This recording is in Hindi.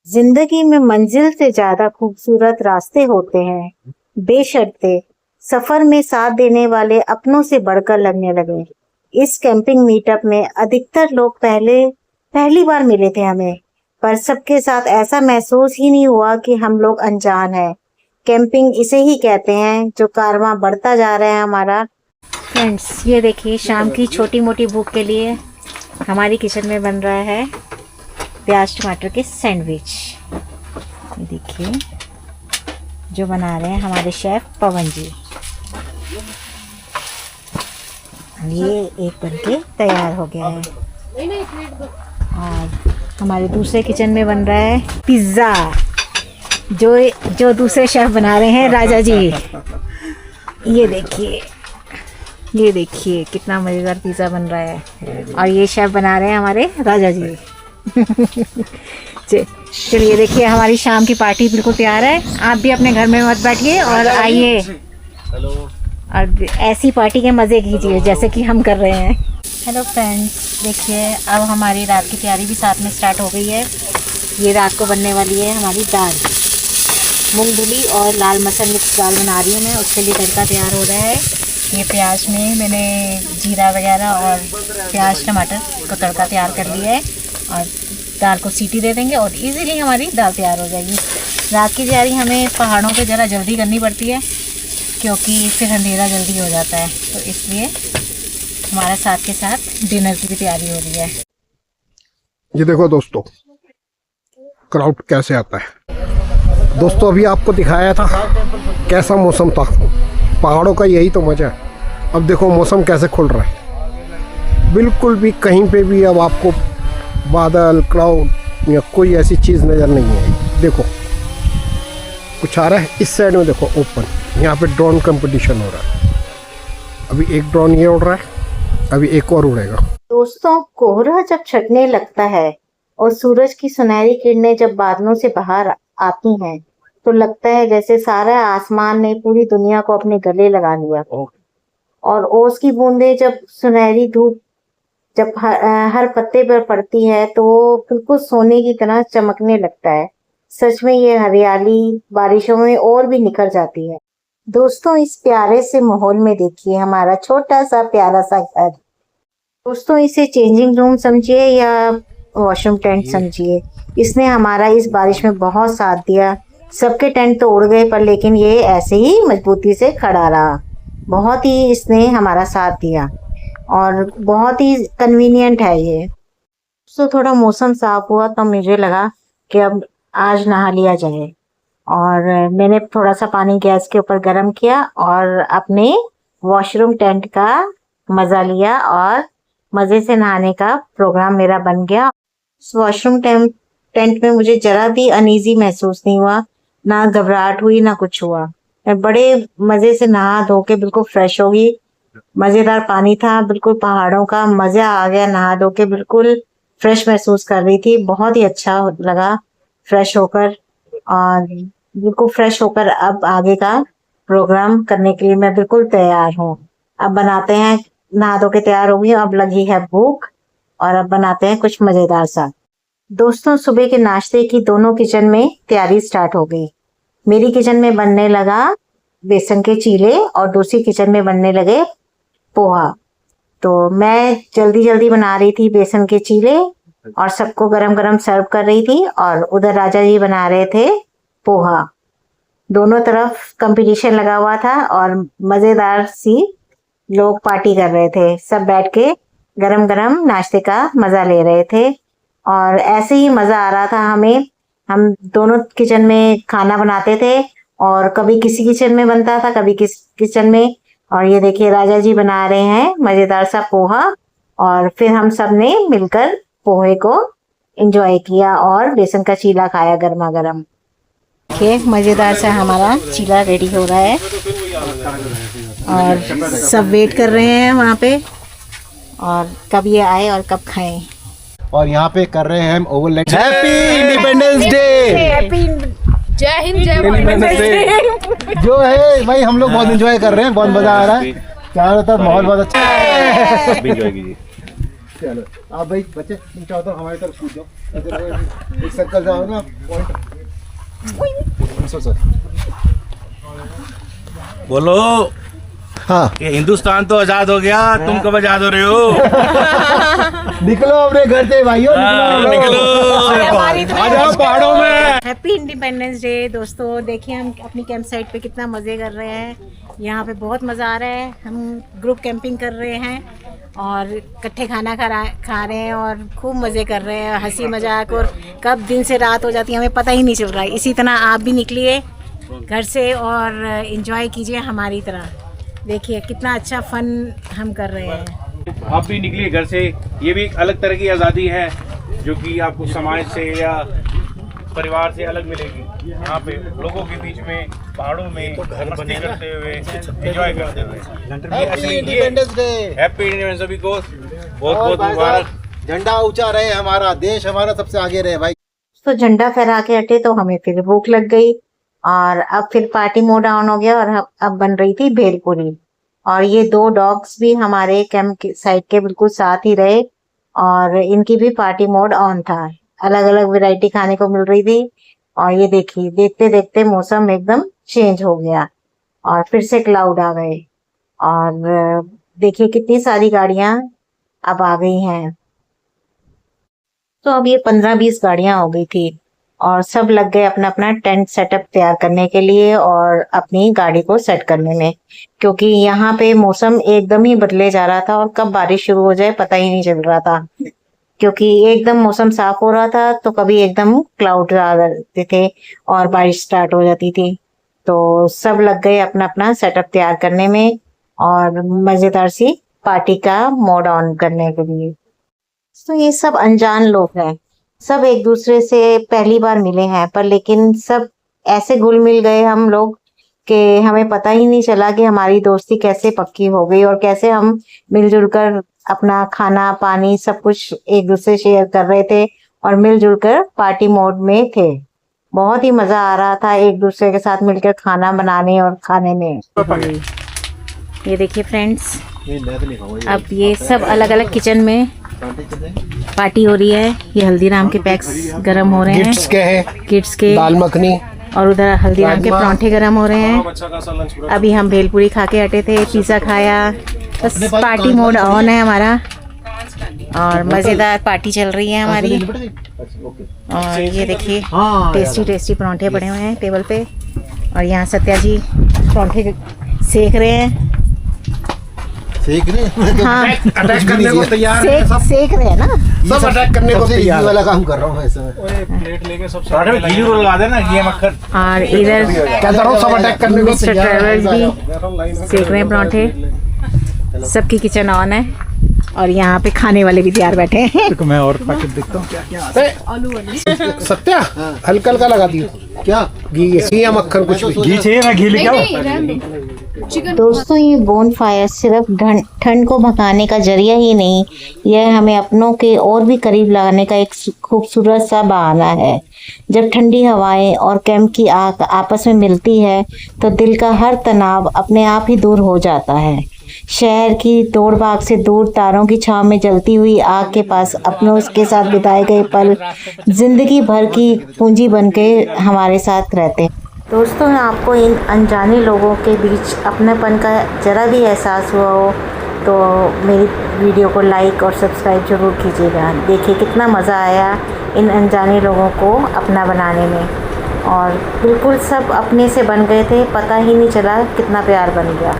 जिंदगी में मंजिल से ज्यादा खूबसूरत रास्ते होते हैं, बेशर्ते सफर में साथ देने वाले अपनों से बढ़कर लगने लगे। इस कैंपिंग मीटअप में अधिकतर लोग पहली बार मिले थे हमें, पर सबके साथ ऐसा महसूस ही नहीं हुआ कि हम लोग अनजान हैं। कैंपिंग इसे ही कहते हैं जो कारवां बढ़ता जा रहा है हमारा। फ्रेंड्स, ये देखिए शाम की छोटी मोटी भूख के लिए हमारी किचन में बन रहा है प्याज टमाटर के सैंडविच। ये देखिए जो बना रहे हैं हमारे शेफ पवन जी। ये एक बनके तैयार हो गया है। और हमारे दूसरे किचन में बन रहा है पिज़्ज़ा, जो दूसरे शेफ बना रहे हैं राजा जी। ये देखिए कितना मज़ेदार पिज़्ज़ा बन रहा है और ये शेफ बना रहे हैं हमारे राजा जी। चलिए देखिए हमारी शाम की पार्टी बिल्कुल तैयार है। आप भी अपने घर में मत बैठिए और आइए और ऐसी पार्टी के मज़े कीजिए जैसे कि हम कर रहे हैं। हेलो फ्रेंड्स, देखिए अब हमारी रात की तैयारी भी साथ में स्टार्ट हो गई है। ये रात को बनने वाली है हमारी दाल, मूंग धुली और लाल मसल मिक्स दाल बना रही हूँ मैं। उसके लिए तड़का तैयार हो रहा है। ये प्याज में मैंने जीरा वगैरह और प्याज टमाटर को तड़का तैयार कर लिया है और दाल को सीटी दे देंगे और इजीली हमारी दाल तैयार हो जाएगी। रात की तैयारी हमें पहाड़ों पे ज़रा जल्दी करनी पड़ती है क्योंकि फिर अंधेरा जल्दी हो जाता है, तो इसलिए हमारा साथ के साथ डिनर की भी तैयारी हो रही है। ये देखो दोस्तों क्राउड कैसे आता है। दोस्तों अभी आपको दिखाया था कैसा मौसम था, पहाड़ों का यही तो मजा है। अब देखो मौसम कैसे खुल रहा है, बिल्कुल भी कहीं पे भी अब आपको बादल क्लाउड या कोई ऐसी चीज़ नज़र नहीं है। देखो कुछ आ रहा है इस साइड में, देखो ओपन, यहाँ पे ड्रोन कंपटीशन हो रहा है। अभी एक ड्रोन ये उड़ रहा है, अभी एक और उड़ेगा। दोस्तों, कोहरा जब छटने लगता है और सूरज की सुनहरी किरणें जब बादलों से बाहर आती हैं तो लगता है जैसे सारा आसमान ने पूरी दुनिया को अपने गले लगा लिया। और ओस की बूंदें जब सुनहरी धूप जब हर पत्ते पर पड़ती है तो बिल्कुल सोने की तरह चमकने लगता है। सच में ये हरियाली बारिशों में और भी निखर जाती है। दोस्तों, इस प्यारे से माहौल में देखिए हमारा छोटा सा प्यारा सा घर। दोस्तों, इसे चेंजिंग रूम समझिए या वॉशरूम टेंट समझिए, इसने हमारा इस बारिश में बहुत साथ दिया। सबके टेंट तो उड़ गए पर लेकिन ये ऐसे ही मजबूती से खड़ा रहा। बहुत ही इसने हमारा साथ दिया और बहुत ही कन्वीनियंट है ये। तो थोड़ा मौसम साफ हुआ तो मुझे लगा कि अब आज नहा लिया जाए और मैंने थोड़ा सा पानी गैस के ऊपर गर्म किया और अपने वॉशरूम टेंट का मज़ा लिया और मज़े से नहाने का प्रोग्राम मेरा बन गया। इस वॉशरूम टेंट में मुझे ज़रा भी अनईजी महसूस नहीं हुआ, ना घबराहट हुई ना कुछ हुआ। मैं बड़े मज़े से नहा धो के बिल्कुल फ्रेश हो गई। मज़ेदार पानी था, बिल्कुल पहाड़ों का मज़ा आ गया। नहा धो के बिल्कुल फ्रेश महसूस कर रही थी, बहुत ही अच्छा लगा फ्रेश होकर। और बिल्कुल फ्रेश होकर अब आगे का प्रोग्राम करने के लिए मैं बिल्कुल तैयार हूँ। अब बनाते हैं, नहा धो के तैयार हो गई, अब लगी है भूख और अब बनाते हैं कुछ मज़ेदार सा। दोस्तों, सुबह के नाश्ते की दोनों किचन में तैयारी स्टार्ट हो गई। मेरी किचन में बनने लगा बेसन के चीले और दूसरी किचन में बनने लगे पोहा। तो मैं जल्दी बना रही थी बेसन के चीले और सबको गरम गरम सर्व कर रही थी और उधर राजा जी बना रहे थे पोहा। दोनों तरफ कंपटीशन लगा हुआ था और मज़ेदार सी लोग पार्टी कर रहे थे। सब बैठ के गरम गरम नाश्ते का मज़ा ले रहे थे और ऐसे ही मज़ा आ रहा था हमें। हम दोनों किचन में खाना बनाते थे और कभी किसी किचन में बनता था, कभी किस किचन में। और ये देखिए राजा जी बना रहे हैं मज़ेदार सा पोहा और फिर हम सब ने मिलकर पोहे को एंजॉय किया और बेसन का चीला खाया गर्मा गर्म। देखिए मज़ेदार सा हमारा चीला रेडी हो रहा है और सब वेट कर रहे हैं वहाँ पे और कब ये आए और कब खाएं। और यहाँ पे कर रहे हैं हम ओवरलेट। हैप्पी इंडिपेंडेंस डे, जय हिंद, जय भारत। जो है भाई हम लोग बहुत एंजॉय कर रहे हैं, बहुत मजा आ रहा है। चारों तरफ माहौल बहुत अच्छा है। चलो आप भाई बच्चे तुम चाहो तो हमारी तरफ कूद जाओ, इधर एक सर्कल जाओ ना पॉइंट। सर बोलो। हाँ ये हिंदुस्तान तो आजाद हो गया, तुम कब आजाद हो रहे हो? निकलो अपने घर से भाइयों, निकलो आ जाओ पहाड़ों में। हैप्पी इंडिपेंडेंस डे दोस्तों। देखिए हम अपनी कैंप साइट पे कितना मज़े कर रहे हैं। यहाँ पे बहुत मज़ा आ रहा है। हम ग्रुप कैंपिंग कर रहे हैं और इकट्ठे खाना खा रहे हैं और खूब मज़े कर रहे हैं, हंसी मजाक। और कब दिन से रात हो जाती है हमें पता ही नहीं चल रहा है। इसी तरह आप भी निकलिए घर से और इन्जॉय कीजिए हमारी तरह। देखिए कितना अच्छा फन हम कर रहे हैं। आप भी निकलिए घर से, ये भी एक अलग तरह की आज़ादी है जो कि आपको समाज से या परिवार से अलग मिलेगी। यहाँ पे लोगों के बीच में पहाड़ों में मस्ती करते हुए एंजॉय करते हुए। Happy independence day. Happy independence सभी को बहुत बहुत मुबारक। झंडा ऊंचा रहे, हमारा देश हमारा सबसे आगे रहे भाई। तो झंडा फहरा के हटे तो हमें फिर भूख लग गई और अब फिर पार्टी मोड ऑन हो गया और अब बन रही थी भेलपुरी। और ये 2 डॉग्स भी हमारे कैंप साइड के बिल्कुल साथ ही रहे और इनकी भी पार्टी मोड ऑन था। अलग अलग वैरायटी खाने को मिल रही थी। और ये देखिए देखते देखते मौसम एकदम चेंज हो गया और फिर से क्लाउड आ गए। और देखिए कितनी सारी गाड़ियां अब आ गई हैं। तो अब ये 15-20 गाड़ियां हो गई थी और सब लग गए अपना अपना टेंट सेटअप तैयार करने के लिए और अपनी गाड़ी को सेट करने में, क्योंकि यहाँ पे मौसम एकदम ही बदले जा रहा था और कब बारिश शुरू हो जाए पता ही नहीं चल रहा था। क्योंकि एकदम मौसम साफ हो रहा था तो कभी एकदम क्लाउड आ जाते थे और बारिश स्टार्ट हो जाती थी। तो सब लग गए अपना अपना सेटअप तैयार करने में और मजेदार सी पार्टी का मोड ऑन करने के लिए। तो ये सब अनजान लोग हैं, सब एक दूसरे से पहली बार मिले हैं, पर लेकिन सब ऐसे घुल मिल गए हम लोग कि हमें पता ही नहीं चला कि हमारी दोस्ती कैसे पक्की हो गई और कैसे हम मिलजुल कर अपना खाना पानी सब कुछ एक दूसरे शेयर कर रहे थे और मिलजुल कर पार्टी मोड में थे। बहुत ही मजा आ रहा था एक दूसरे के साथ मिलकर खाना बनाने और खाने में। ये देखिए फ्रेंड्स, अब ये सब अलग अलग किचन में पार्टी हो रही है। ये हल्दीराम के पैक्स गरम हो रहे हैं, किड्स के हैं, किड्स के, दाल मखनी, और उधर हल्दीराम के परांठे गरम हो रहे हैं। अभी हम भेलपुरी खा के हटे थे, पिज़्ज़ा खाया। बस पार्टी मोड ऑन है हमारा और मज़ेदार पार्टी चल रही है हमारी। और ये देखिए टेस्टी टेस्टी परांठे पड़े हुए हैं टेबल पे और यहाँ सत्या जी परांठे सेक रहे हैं। सेक रहे? हाँ, अटैक करने को तैयार है सब, सेक रहे हैं ना, सब अटैक करने को तैयार है। वाला काम कर रहा हूँ ऐसे में। प्लेट लेके सब पराठे में घी लगा देना, घी मक्खन। और इधर कहता रहा हूँ सब अटैक करने को मिस्टर ट्रेवल्स भी सेक रहे हैं परांठे। सबकी किचन ऑन है और यहाँ पे खाने वाले भी तैयार बैठे हैं। मैं और पैकेट देखता हूँ क्या क्या। सत्या हल्का हल्का लगा दियो क्या घी या मक्खन कुछ भी। घी चाहिए ना, घी लेके आओ। दोस्तों ये बोन फायर सिर्फ ठंड को भगाने का जरिया ही नहीं, यह हमें अपनों के और भी करीब लाने का एक खूबसूरत सा बहाना है। जब ठंडी हवाएं और कैंप की आग आपस में मिलती है तो दिल का हर तनाव अपने आप ही दूर हो जाता है। शहर की दौड़ भाग से दूर तारों की छांव में जलती हुई आग के पास अपनों के साथ बिताए गए पल जिंदगी भर की पूंजी बन के हमारे साथ रहते हैं। दोस्तों आपको इन अनजाने लोगों के बीच अपनेपन का जरा भी एहसास हुआ हो तो मेरी वीडियो को लाइक और सब्सक्राइब जरूर कीजिएगा। देखिए कितना मज़ा आया इन अनजाने लोगों को अपना बनाने में और बिल्कुल सब अपने से बन गए थे, पता ही नहीं चला कितना प्यार बन गया।